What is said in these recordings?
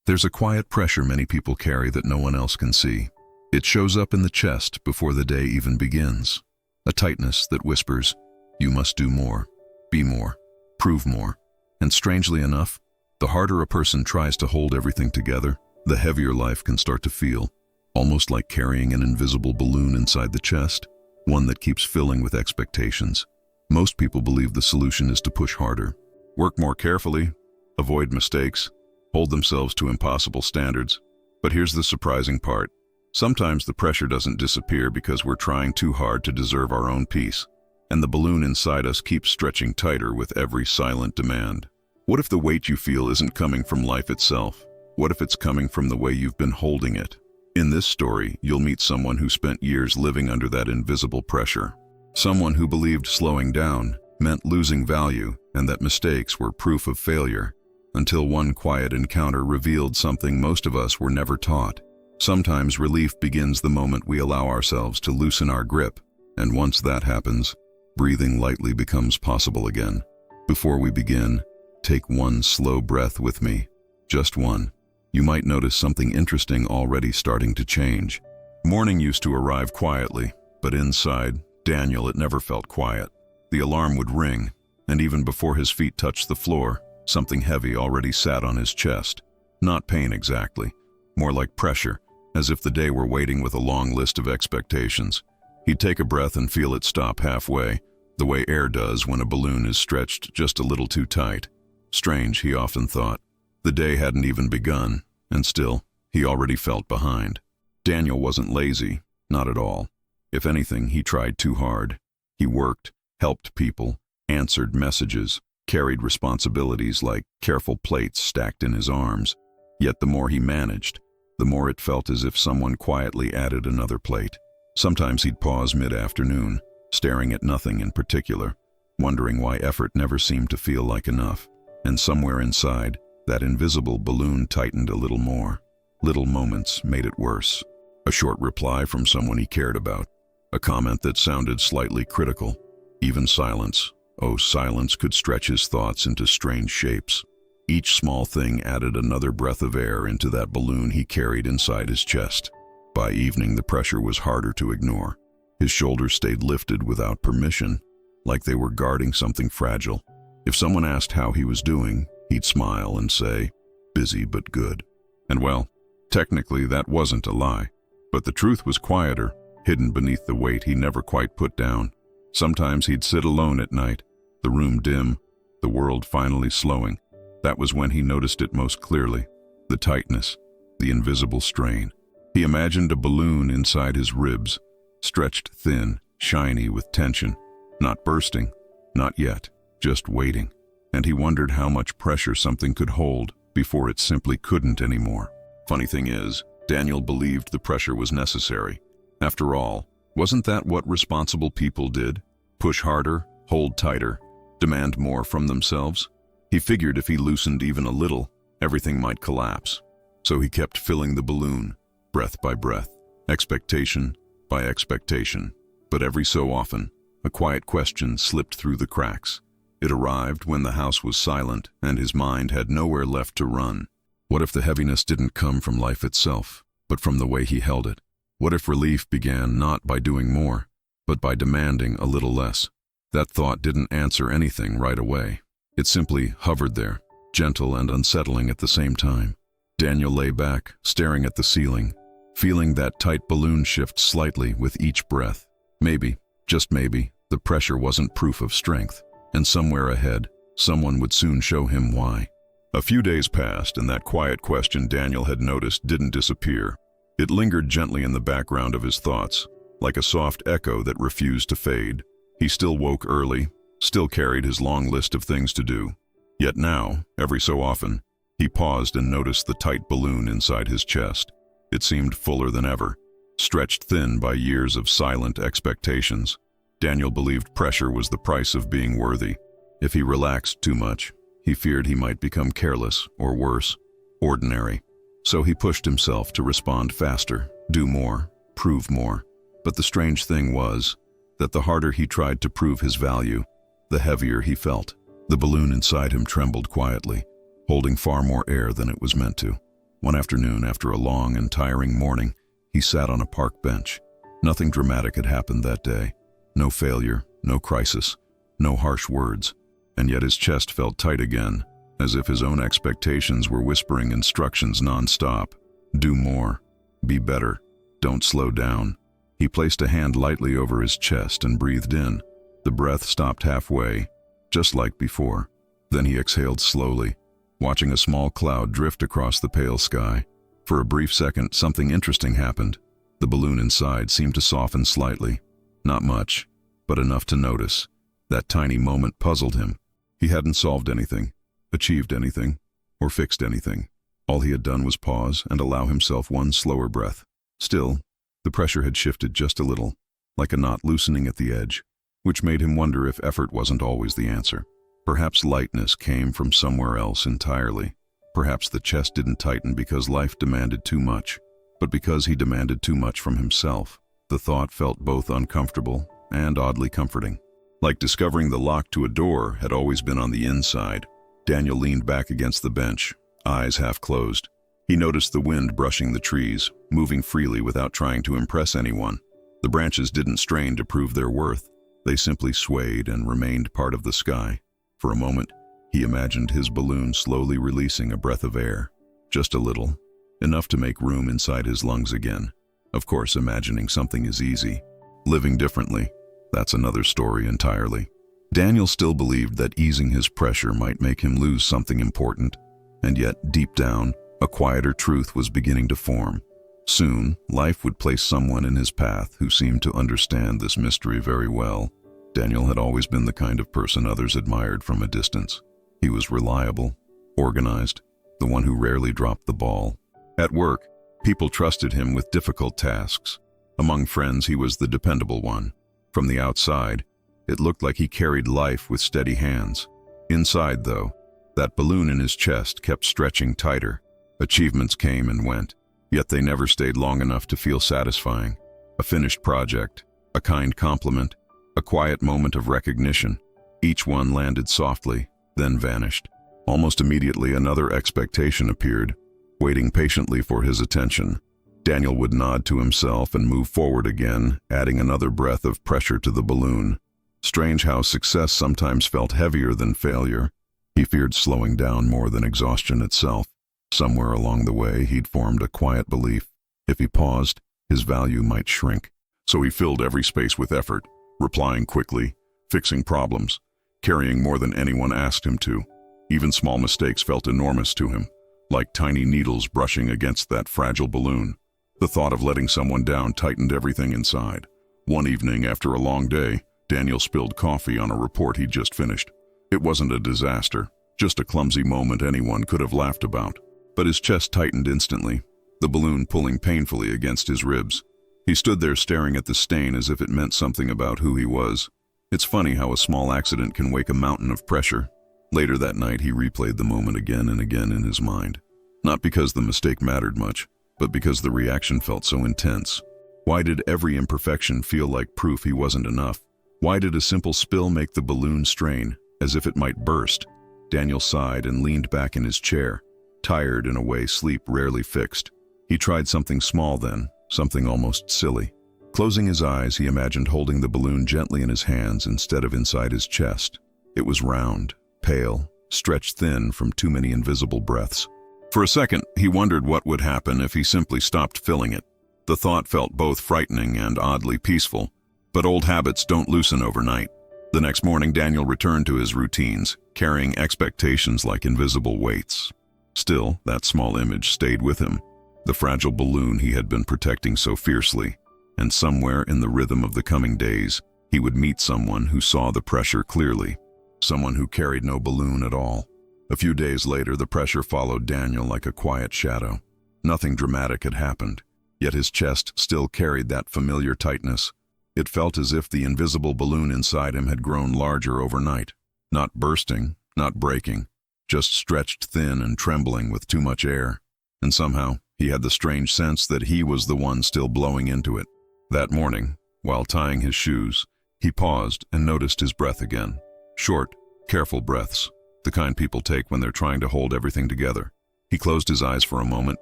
There's a quiet pressure many people carry that no one else can see. It shows up in the chest before the day even begins. A tightness that whispers, you must do more, be more, prove more. And strangely enough, the harder a person tries to hold everything together, the heavier life can start to feel, almost like carrying an invisible balloon inside the chest, one that keeps filling with expectations. Most people believe the solution is to push harder, work more carefully, avoid mistakes, hold themselves to impossible standards. But here's the surprising part. Sometimes the pressure doesn't disappear because we're trying too hard to deserve our own peace, and the balloon inside us keeps stretching tighter with every silent demand. What if the weight you feel isn't coming from life itself? What if it's coming from the way you've been holding it? In this story, you'll meet someone who spent years living under that invisible pressure. Someone who believed slowing down meant losing value and that mistakes were proof of failure, until one quiet encounter revealed something most of us were never taught. Sometimes relief begins the moment we allow ourselves to loosen our grip, and once that happens, breathing lightly becomes possible again. Before we begin, take one slow breath with me. Just one. You might notice something interesting already starting to change. Morning used to arrive quietly, but inside Daniel, it never felt quiet. The alarm would ring, and even before his feet touched the floor, something heavy already sat on his chest. Not pain exactly, more like pressure, as if the day were waiting with a long list of expectations. He'd take a breath and feel it stop halfway, the way air does when a balloon is stretched just a little too tight. Strange, he often thought. The day hadn't even begun, and still, he already felt behind. Daniel wasn't lazy, not at all. If anything, he tried too hard. He worked, helped people, answered messages, carried responsibilities like careful plates stacked in his arms. Yet the more he managed, the more it felt as if someone quietly added another plate. Sometimes he'd pause mid-afternoon, staring at nothing in particular, wondering why effort never seemed to feel like enough. And somewhere inside, that invisible balloon tightened a little more. Little moments made it worse. A short reply from someone he cared about. A comment that sounded slightly critical. Even silence. Oh, silence could stretch his thoughts into strange shapes. Each small thing added another breath of air into that balloon he carried inside his chest. By evening, the pressure was harder to ignore. His shoulders stayed lifted without permission, like they were guarding something fragile. If someone asked how he was doing, he'd smile and say, busy but good. And well, technically that wasn't a lie. But the truth was quieter, hidden beneath the weight he never quite put down. Sometimes he'd sit alone at night, the room dim, the world finally slowing. That was when he noticed it most clearly, the tightness, the invisible strain. He imagined a balloon inside his ribs, stretched thin, shiny with tension, not bursting, not yet, just waiting. And he wondered how much pressure something could hold before it simply couldn't anymore. Funny thing is, Daniel believed the pressure was necessary. After all, wasn't that what responsible people did? Push harder, hold tighter, demand more from themselves? He figured if he loosened even a little, everything might collapse. So he kept filling the balloon, breath by breath, expectation by expectation. But every so often, a quiet question slipped through the cracks. It arrived when the house was silent and his mind had nowhere left to run. What if the heaviness didn't come from life itself, but from the way he held it? What if relief began not by doing more, but by demanding a little less? That thought didn't answer anything right away. It simply hovered there, gentle and unsettling at the same time. Daniel lay back, staring at the ceiling, feeling that tight balloon shift slightly with each breath. Maybe, just maybe, the pressure wasn't proof of strength, and somewhere ahead, someone would soon show him why. A few days passed, and that quiet question Daniel had noticed didn't disappear. It lingered gently in the background of his thoughts, like a soft echo that refused to fade. He still woke early, still carried his long list of things to do. Yet now, every so often, he paused and noticed the tight balloon inside his chest. It seemed fuller than ever, stretched thin by years of silent expectations. Daniel believed pressure was the price of being worthy. If he relaxed too much, he feared he might become careless, or worse, ordinary. So he pushed himself to respond faster, do more, prove more. But the strange thing was that the harder he tried to prove his value, the heavier he felt. The balloon inside him trembled quietly, holding far more air than it was meant to. One afternoon, after a long and tiring morning, he sat on a park bench. Nothing dramatic had happened that day. No failure, no crisis, no harsh words. And yet his chest felt tight again, as if his own expectations were whispering instructions non-stop. Do more. Be better. Don't slow down. He placed a hand lightly over his chest and breathed in. The breath stopped halfway, just like before. Then he exhaled slowly, watching a small cloud drift across the pale sky. For a brief second, something interesting happened. The balloon inside seemed to soften slightly. Not much, but enough to notice. That tiny moment puzzled him. He hadn't solved anything, achieved anything, or fixed anything. All he had done was pause and allow himself one slower breath. Still, the pressure had shifted just a little, like a knot loosening at the edge, which made him wonder if effort wasn't always the answer. Perhaps lightness came from somewhere else entirely. Perhaps the chest didn't tighten because life demanded too much, but because he demanded too much from himself. The thought felt both uncomfortable and oddly comforting. Like discovering the lock to a door had always been on the inside. Daniel leaned back against the bench, eyes half closed. He noticed the wind brushing the trees, moving freely without trying to impress anyone. The branches didn't strain to prove their worth. They simply swayed and remained part of the sky. For a moment, he imagined his balloon slowly releasing a breath of air. Just a little, enough to make room inside his lungs again. Of course, imagining something is easy. Living differently, that's another story entirely. Daniel still believed that easing his pressure might make him lose something important, and yet, deep down, a quieter truth was beginning to form. Soon, life would place someone in his path who seemed to understand this mystery very well. Daniel had always been the kind of person others admired from a distance. He was reliable, organized, the one who rarely dropped the ball. At work, people trusted him with difficult tasks. Among friends, he was the dependable one. From the outside, it looked like he carried life with steady hands. Inside, though, that balloon in his chest kept stretching tighter. Achievements came and went, yet they never stayed long enough to feel satisfying. A finished project, a kind compliment, a quiet moment of recognition. Each one landed softly, then vanished. Almost immediately, another expectation appeared, waiting patiently for his attention. Daniel would nod to himself and move forward again, adding another breath of pressure to the balloon. Strange how success sometimes felt heavier than failure. He feared slowing down more than exhaustion itself. Somewhere along the way, he'd formed a quiet belief. If he paused, his value might shrink. So he filled every space with effort, replying quickly, fixing problems, carrying more than anyone asked him to. Even small mistakes felt enormous to him, like tiny needles brushing against that fragile balloon. The thought of letting someone down tightened everything inside. One evening, after a long day, Daniel spilled coffee on a report he'd just finished. It wasn't a disaster, just a clumsy moment anyone could have laughed about. But his chest tightened instantly, the balloon pulling painfully against his ribs. He stood there staring at the stain as if it meant something about who he was. It's funny how a small accident can wake a mountain of pressure. Later that night, he replayed the moment again and again in his mind. Not because the mistake mattered much, but because the reaction felt so intense. Why did every imperfection feel like proof he wasn't enough? Why did a simple spill make the balloon strain, as if it might burst? Daniel sighed and leaned back in his chair, tired in a way sleep rarely fixed. He tried something small then, something almost silly. Closing his eyes, he imagined holding the balloon gently in his hands instead of inside his chest. It was round, pale, stretched thin from too many invisible breaths. For a second, he wondered what would happen if he simply stopped filling it. The thought felt both frightening and oddly peaceful, but old habits don't loosen overnight. The next morning, Daniel returned to his routines, carrying expectations like invisible weights. Still, that small image stayed with him, the fragile balloon he had been protecting so fiercely, and somewhere in the rhythm of the coming days, he would meet someone who saw the pressure clearly, someone who carried no balloon at all. A few days later, the pressure followed Daniel like a quiet shadow. Nothing dramatic had happened, yet his chest still carried that familiar tightness. It felt as if the invisible balloon inside him had grown larger overnight, not bursting, not breaking, just stretched thin and trembling with too much air. And somehow, he had the strange sense that he was the one still blowing into it. That morning, while tying his shoes, he paused and noticed his breath again. Short, careful breaths, the kind people take when they're trying to hold everything together. He closed his eyes for a moment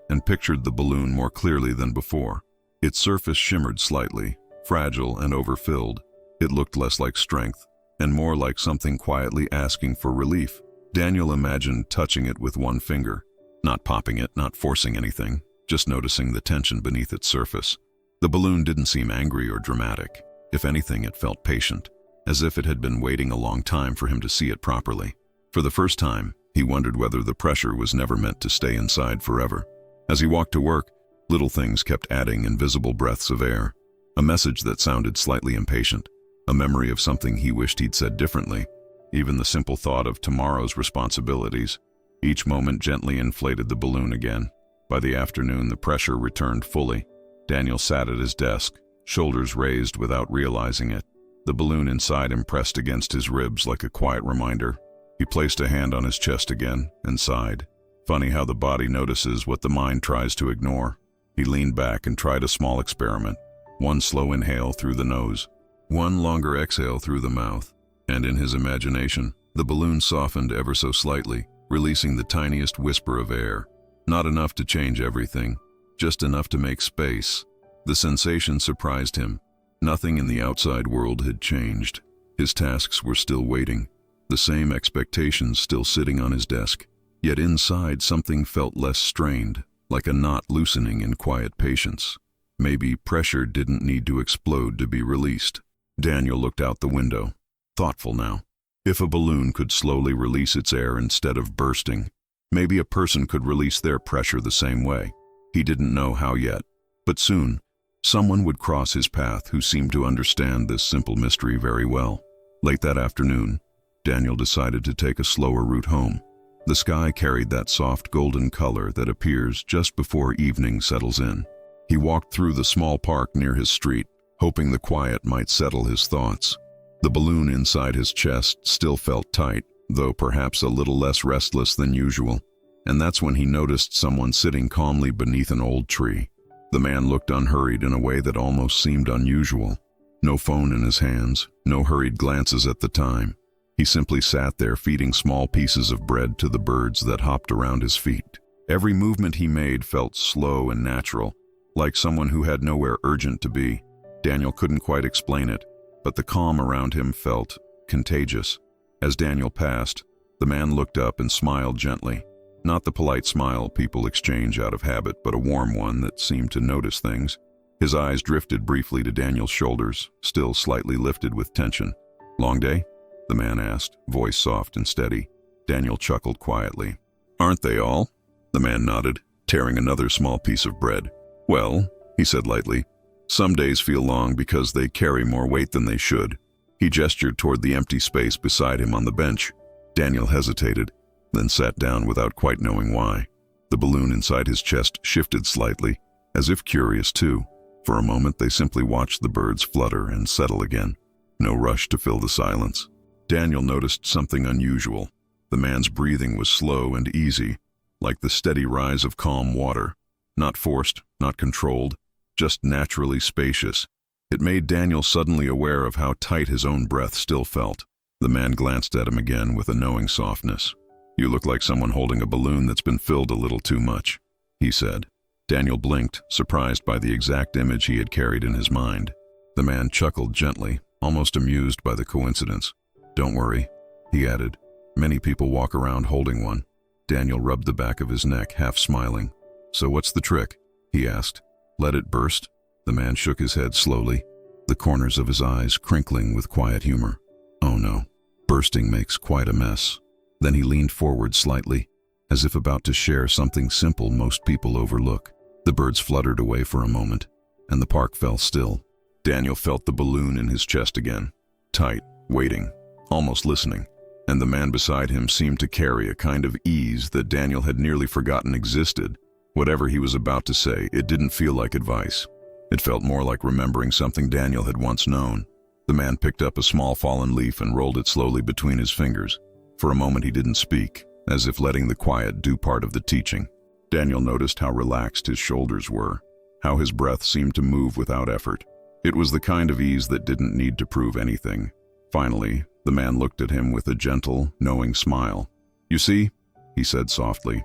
and pictured the balloon more clearly than before. Its surface shimmered slightly, fragile and overfilled. It looked less like strength and more like something quietly asking for relief. Daniel imagined touching it with one finger, not popping it, not forcing anything, just noticing the tension beneath its surface. The balloon didn't seem angry or dramatic. If anything, it felt patient, as if it had been waiting a long time for him to see it properly. For the first time, he wondered whether the pressure was never meant to stay inside forever. As he walked to work, little things kept adding invisible breaths of air. A message that sounded slightly impatient, a memory of something he wished he'd said differently, even the simple thought of tomorrow's responsibilities. Each moment gently inflated the balloon again. By the afternoon, the pressure returned fully. Daniel sat at his desk, shoulders raised without realizing it. The balloon inside him pressed against his ribs like a quiet reminder. He placed a hand on his chest again and sighed. Funny how the body notices what the mind tries to ignore. He leaned back and tried a small experiment. One slow inhale through the nose, one longer exhale through the mouth. And in his imagination, the balloon softened ever so slightly, releasing the tiniest whisper of air. Not enough to change everything, just enough to make space. The sensation surprised him. Nothing in the outside world had changed. His tasks were still waiting, the same expectations still sitting on his desk. Yet inside something felt less strained, like a knot loosening in quiet patience. Maybe pressure didn't need to explode to be released. Daniel looked out the window, thoughtful now. If a balloon could slowly release its air instead of bursting, maybe a person could release their pressure the same way. He didn't know how yet, but soon, someone would cross his path who seemed to understand this simple mystery very well. Late that afternoon, Daniel decided to take a slower route home. The sky carried that soft golden color that appears just before evening settles in. He walked through the small park near his street, hoping the quiet might settle his thoughts. The balloon inside his chest still felt tight, though perhaps a little less restless than usual. And that's when he noticed someone sitting calmly beneath an old tree. The man looked unhurried in a way that almost seemed unusual. No phone in his hands, no hurried glances at the time. He simply sat there feeding small pieces of bread to the birds that hopped around his feet. Every movement he made felt slow and natural, like someone who had nowhere urgent to be. Daniel couldn't quite explain it, but the calm around him felt contagious. As Daniel passed, the man looked up and smiled gently. Not the polite smile people exchange out of habit, but a warm one that seemed to notice things. His eyes drifted briefly to Daniel's shoulders, still slightly lifted with tension. "Long day?" the man asked, voice soft and steady. Daniel chuckled quietly. "Aren't they all?" The man nodded, tearing another small piece of bread. "Well," he said lightly, "some days feel long because they carry more weight than they should." He gestured toward the empty space beside him on the bench. Daniel hesitated, then sat down without quite knowing why. The balloon inside his chest shifted slightly, as if curious too. For a moment they simply watched the birds flutter and settle again. No rush to fill the silence. Daniel noticed something unusual. The man's breathing was slow and easy, like the steady rise of calm water. Not forced, not controlled, just naturally spacious. It made Daniel suddenly aware of how tight his own breath still felt. The man glanced at him again with a knowing softness. "You look like someone holding a balloon that's been filled a little too much," he said. Daniel blinked, surprised by the exact image he had carried in his mind. The man chuckled gently, almost amused by the coincidence. "Don't worry," he added. "Many people walk around holding one." Daniel rubbed the back of his neck, half smiling. "So what's the trick?" he asked. "Let it burst?" The man shook his head slowly, the corners of his eyes crinkling with quiet humor. "Oh no, bursting makes quite a mess." Then he leaned forward slightly, as if about to share something simple most people overlook. The birds fluttered away for a moment, and the park fell still. Daniel felt the balloon in his chest again, tight, waiting, almost listening, and the man beside him seemed to carry a kind of ease that Daniel had nearly forgotten existed. Whatever he was about to say, it didn't feel like advice. It felt more like remembering something Daniel had once known. The man picked up a small fallen leaf and rolled it slowly between his fingers. For a moment he didn't speak, as if letting the quiet do part of the teaching. Daniel noticed how relaxed his shoulders were, how his breath seemed to move without effort. It was the kind of ease that didn't need to prove anything. Finally, the man looked at him with a gentle, knowing smile. "You see," he said softly,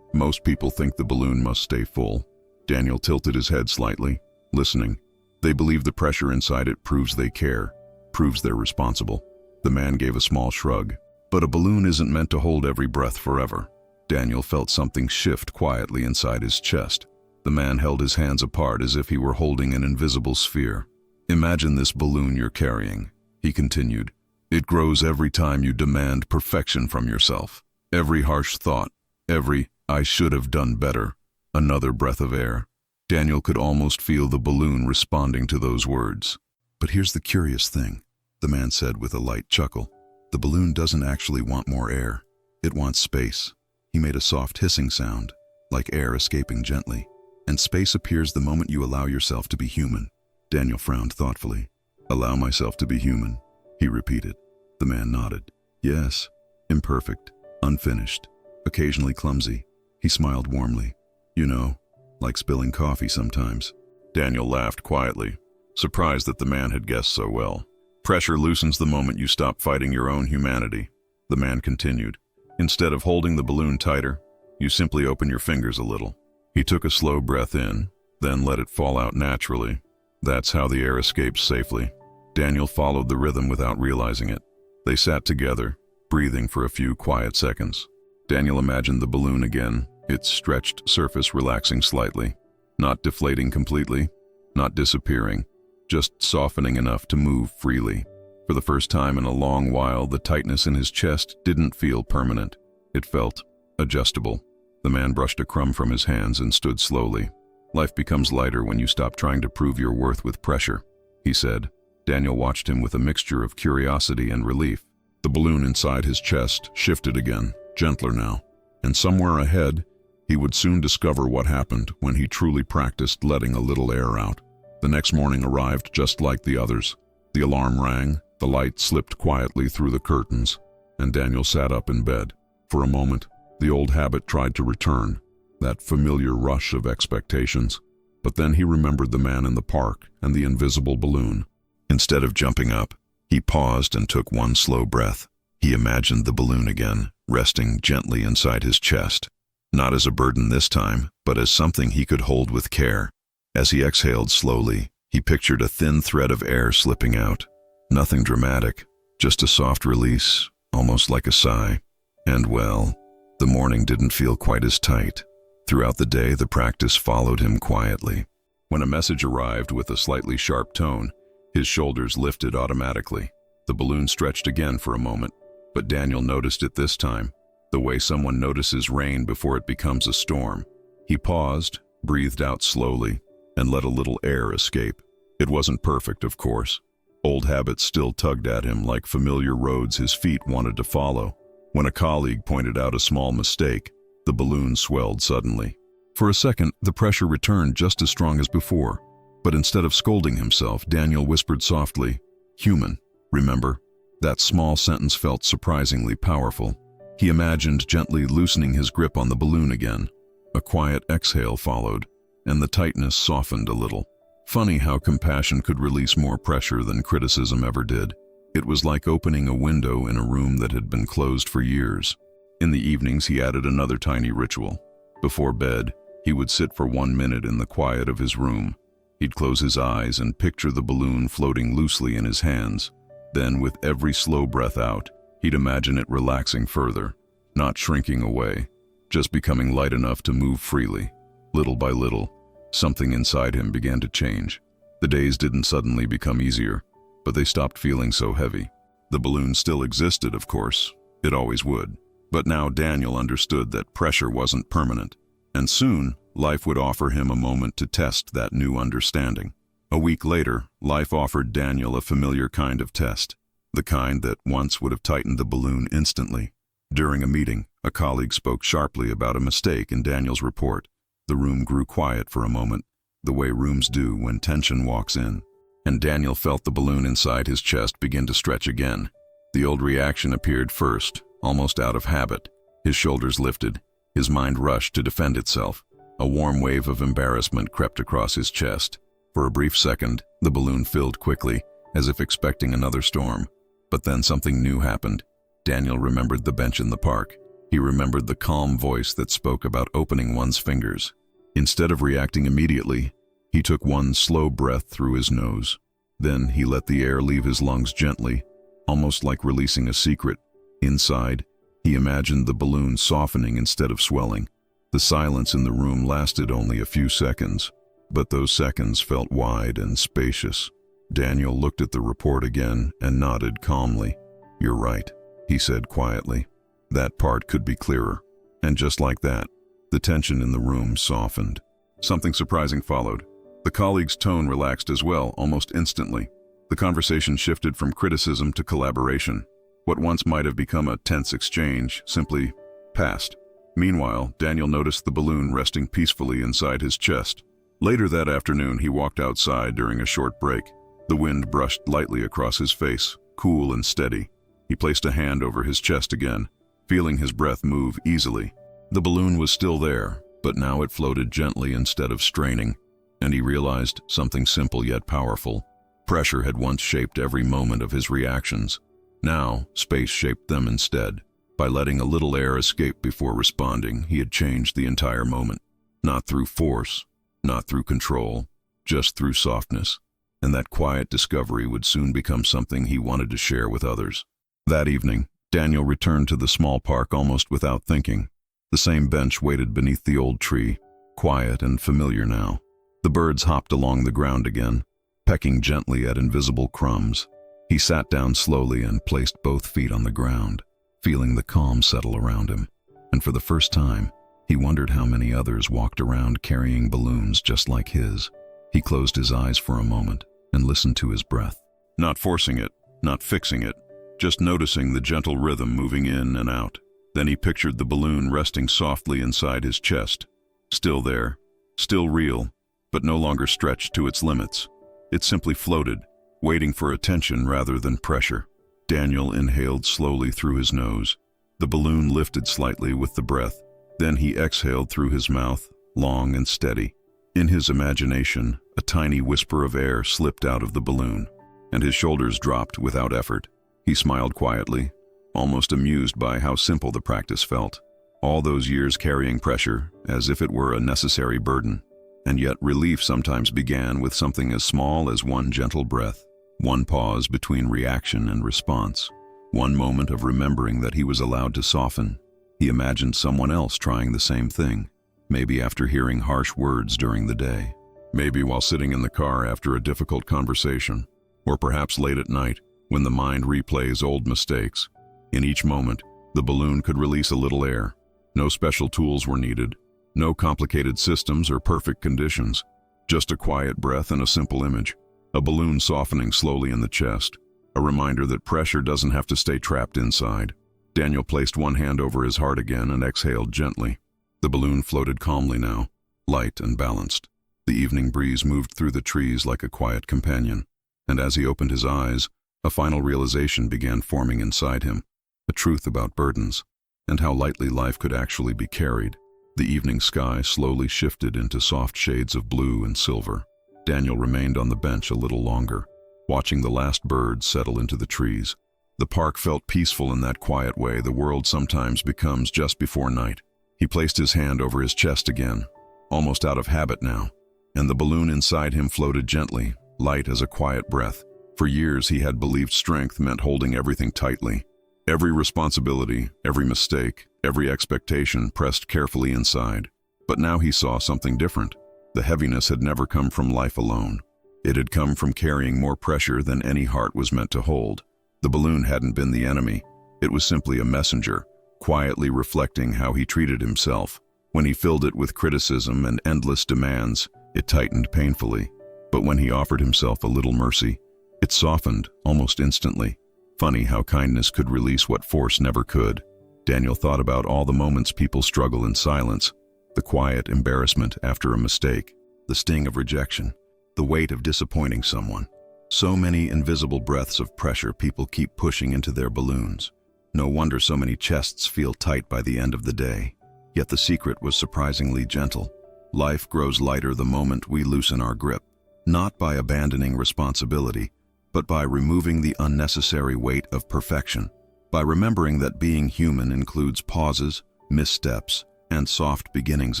Most people think the balloon must stay full. Daniel tilted his head slightly, listening. They believe the pressure inside it proves they care, proves they're responsible. The man gave a small shrug. But a balloon isn't meant to hold every breath forever. Daniel felt something shift quietly inside his chest. The man held his hands apart as if he were holding an invisible sphere. Imagine this balloon you're carrying, he continued. It grows every time you demand perfection from yourself. Every harsh thought, every "I should have done better," another breath of air. Daniel could almost feel the balloon responding to those words. But here's the curious thing, the man said with a light chuckle. The balloon doesn't actually want more air. It wants space. He made a soft hissing sound, like air escaping gently. And space appears the moment you allow yourself to be human. Daniel frowned thoughtfully. Allow myself to be human, he repeated. The man nodded. Yes, imperfect, unfinished, occasionally clumsy. He smiled warmly. You know, like spilling coffee sometimes. Daniel laughed quietly, surprised that the man had guessed so well. Pressure loosens the moment you stop fighting your own humanity, the man continued. Instead of holding the balloon tighter, you simply open your fingers a little. He took a slow breath in, then let it fall out naturally. That's how the air escapes safely. Daniel followed the rhythm without realizing it. They sat together, breathing for a few quiet seconds. Daniel imagined the balloon again, its stretched surface relaxing slightly, not deflating completely, not disappearing, just softening enough to move freely. For the first time in a long while, the tightness in his chest didn't feel permanent. It felt adjustable. The man brushed a crumb from his hands and stood slowly. Life becomes lighter when you stop trying to prove your worth with pressure, he said. Daniel watched him with a mixture of curiosity and relief. The balloon inside his chest shifted again, gentler now. And somewhere ahead, he would soon discover what happened when he truly practiced letting a little air out. The next morning arrived just like the others. The alarm rang, the light slipped quietly through the curtains, and Daniel sat up in bed. For a moment, the old habit tried to return, that familiar rush of expectations. But then he remembered the man in the park and the invisible balloon. Instead of jumping up, he paused and took one slow breath. He imagined the balloon again, resting gently inside his chest. Not as a burden this time, but as something he could hold with care. As he exhaled slowly, he pictured a thin thread of air slipping out. Nothing dramatic, just a soft release, almost like a sigh. And well, the morning didn't feel quite as tight. Throughout the day, the practice followed him quietly. When a message arrived with a slightly sharp tone, his shoulders lifted automatically. The balloon stretched again for a moment, but Daniel noticed it this time, the way someone notices rain before it becomes a storm. He paused, breathed out slowly, and let a little air escape. It wasn't perfect, of course. Old habits still tugged at him like familiar roads his feet wanted to follow. When a colleague pointed out a small mistake, the balloon swelled suddenly. For a second, the pressure returned just as strong as before. But instead of scolding himself, Daniel whispered softly, "Human, remember?" That small sentence felt surprisingly powerful. He imagined gently loosening his grip on the balloon again. A quiet exhale followed, and the tightness softened a little. Funny how compassion could release more pressure than criticism ever did. It was like opening a window in a room that had been closed for years. In the evenings, he added another tiny ritual. Before bed, he would sit for 1 minute in the quiet of his room. He'd close his eyes and picture the balloon floating loosely in his hands. Then, with every slow breath out, he'd imagine it relaxing further, not shrinking away, just becoming light enough to move freely. Little by little, something inside him began to change. The days didn't suddenly become easier, but they stopped feeling so heavy. The balloon still existed, of course. It always would. But now Daniel understood that pressure wasn't permanent, and soon life would offer him a moment to test that new understanding. A week later, life offered Daniel a familiar kind of test, the kind that once would have tightened the balloon instantly. During a meeting, a colleague spoke sharply about a mistake in Daniel's report. The room grew quiet for a moment, the way rooms do when tension walks in, and Daniel felt the balloon inside his chest begin to stretch again. The old reaction appeared first, almost out of habit. His shoulders lifted, his mind rushed to defend itself. A warm wave of embarrassment crept across his chest. For a brief second, the balloon filled quickly, as if expecting another storm. But then something new happened. Daniel remembered the bench in the park. He remembered the calm voice that spoke about opening one's fingers. Instead of reacting immediately, he took one slow breath through his nose. Then he let the air leave his lungs gently, almost like releasing a secret. Inside, he imagined the balloon softening instead of swelling. The silence in the room lasted only a few seconds, but those seconds felt wide and spacious. Daniel looked at the report again and nodded calmly. "You're right," he said quietly. "That part could be clearer." And just like that, the tension in the room softened. Something surprising followed. The colleague's tone relaxed as well, almost instantly. The conversation shifted from criticism to collaboration. What once might have become a tense exchange simply passed. Meanwhile, Daniel noticed the balloon resting peacefully inside his chest. Later that afternoon, he walked outside during a short break. The wind brushed lightly across his face, cool and steady. He placed a hand over his chest again, feeling his breath move easily. The balloon was still there, but now it floated gently instead of straining, and he realized something simple yet powerful. Pressure had once shaped every moment of his reactions. Now, space shaped them instead. By letting a little air escape before responding, he had changed the entire moment. Not through force, not through control, just through softness. And that quiet discovery would soon become something he wanted to share with others. That evening, Daniel returned to the small park almost without thinking. The same bench waited beneath the old tree, quiet and familiar now. The birds hopped along the ground again, pecking gently at invisible crumbs. He sat down slowly and placed both feet on the ground, feeling the calm settle around him. And for the first time, he wondered how many others walked around carrying balloons just like his. He closed his eyes for a moment and listened to his breath. Not forcing it, not fixing it, just noticing the gentle rhythm moving in and out. Then he pictured the balloon resting softly inside his chest. Still there, still real, but no longer stretched to its limits. It simply floated, waiting for attention rather than pressure. Daniel inhaled slowly through his nose. The balloon lifted slightly with the breath. Then he exhaled through his mouth, long and steady. In his imagination, a tiny whisper of air slipped out of the balloon, and his shoulders dropped without effort. He smiled quietly, almost amused by how simple the practice felt. All those years carrying pressure, as if it were a necessary burden. And yet relief sometimes began with something as small as one gentle breath, one pause between reaction and response, one moment of remembering that he was allowed to soften. He imagined someone else trying the same thing, maybe after hearing harsh words during the day, maybe while sitting in the car after a difficult conversation, or perhaps late at night when the mind replays old mistakes. In each moment, the balloon could release a little air. No special tools were needed, no complicated systems or perfect conditions, just a quiet breath and a simple image. A balloon softening slowly in the chest, a reminder that pressure doesn't have to stay trapped inside. Daniel placed one hand over his heart again and exhaled gently. The balloon floated calmly now, light and balanced. The evening breeze moved through the trees like a quiet companion, and as he opened his eyes, a final realization began forming inside him, a truth about burdens, and how lightly life could actually be carried. The evening sky slowly shifted into soft shades of blue and silver. Daniel remained on the bench a little longer, watching the last birds settle into the trees. The park felt peaceful in that quiet way the world sometimes becomes just before night. He placed his hand over his chest again, almost out of habit now, and the balloon inside him floated gently, light as a quiet breath. For years he had believed strength meant holding everything tightly. Every responsibility, every mistake, every expectation pressed carefully inside. But now he saw something different. The heaviness had never come from life alone. It had come from carrying more pressure than any heart was meant to hold. The balloon hadn't been the enemy. It was simply a messenger, quietly reflecting how he treated himself. When he filled it with criticism and endless demands, it tightened painfully. But when he offered himself a little mercy, it softened almost instantly. Funny how kindness could release what force never could. Daniel thought about all the moments people struggle in silence, the quiet embarrassment after a mistake, the sting of rejection, the weight of disappointing someone. So many invisible breaths of pressure people keep pushing into their balloons. No wonder so many chests feel tight by the end of the day. Yet the secret was surprisingly gentle. Life grows lighter the moment we loosen our grip, not by abandoning responsibility, but by removing the unnecessary weight of perfection. By remembering that being human includes pauses, missteps, and soft beginnings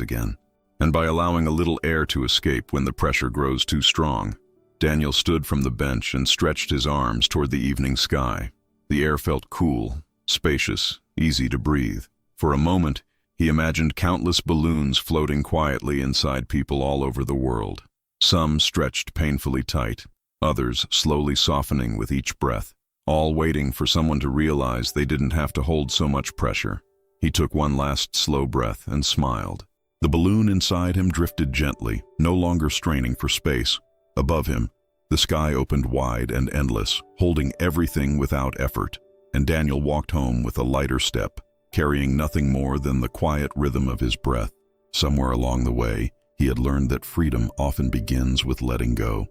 again. And by allowing a little air to escape when the pressure grows too strong. Daniel stood from the bench and stretched his arms toward the evening sky. The air felt cool, spacious, easy to breathe. For a moment, he imagined countless balloons floating quietly inside people all over the world. Some stretched painfully tight, others slowly softening with each breath, all waiting for someone to realize they didn't have to hold so much pressure. He took one last slow breath and smiled. The balloon inside him drifted gently, no longer straining for space. Above him, the sky opened wide and endless, holding everything without effort, and Daniel walked home with a lighter step, carrying nothing more than the quiet rhythm of his breath. Somewhere along the way, he had learned that freedom often begins with letting go.